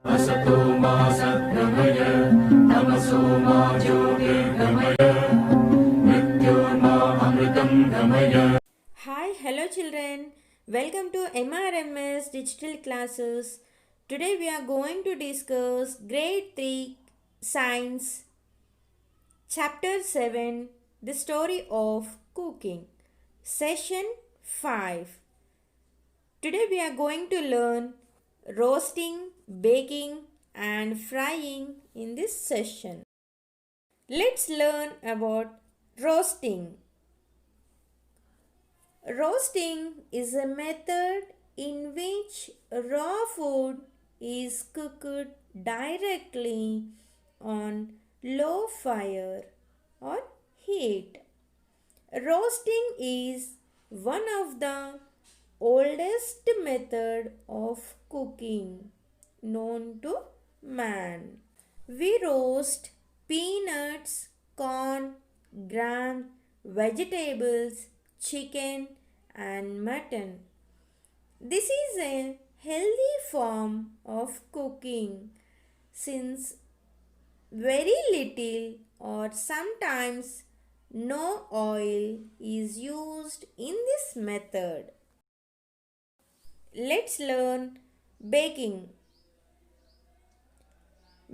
असतो मा सद्गमय तमसो मा ज्योतिर्गमय मृत्योर्मा अमृतं गमय. Hi, hello children. Welcome to MRMS digital classes. Today we are going to discuss grade 3 science chapter 7, the story of cooking, session 5. Today we are going to learn roasting, baking and frying in this session. Let's learn about roasting. Roasting is a method in which raw food is cooked directly on low fire or heat. Roasting is one of the oldest method of cooking known to man. We roast peanuts, corn, gram, vegetables, chicken and mutton. This is a healthy form of cooking since very little or sometimes no oil is used in this method. Let's learn baking.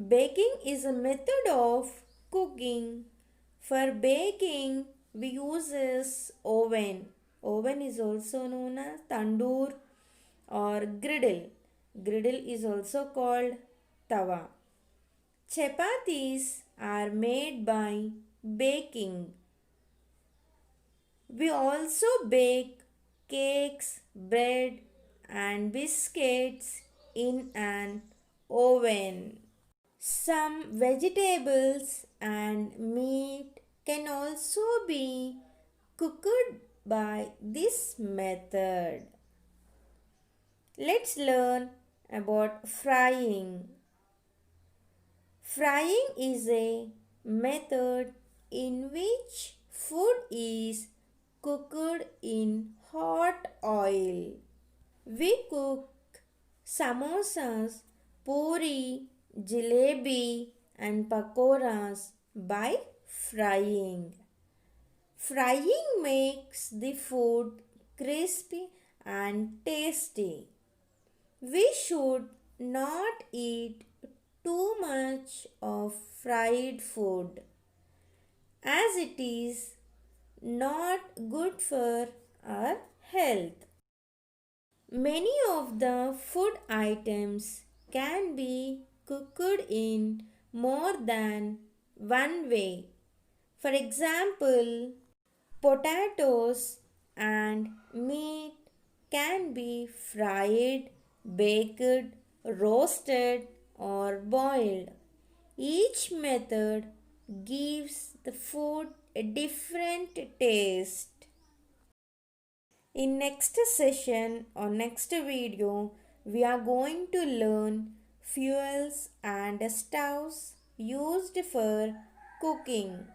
Baking is a method of cooking. For baking, we use this oven. Oven is also known as tandoor or griddle. Griddle is also called tawa. Chapatis are made by baking. We also bake cakes, bread and biscuits in an oven. Some vegetables and meat can also be cooked by this method. Let's learn about frying. Frying is a method in which food is cooked in hot oil. We cook samosas, puri, jalebi and pakoras by frying. Frying makes the food crispy and tasty. We should not eat too much of fried food as it is not good for our health. Many of the food items can be cooked in more than one way. For example, potatoes and meat can be fried, baked, roasted or boiled. Each method gives the food a different taste. In next session or next video, we are going to learn fuels and stoves used for cooking.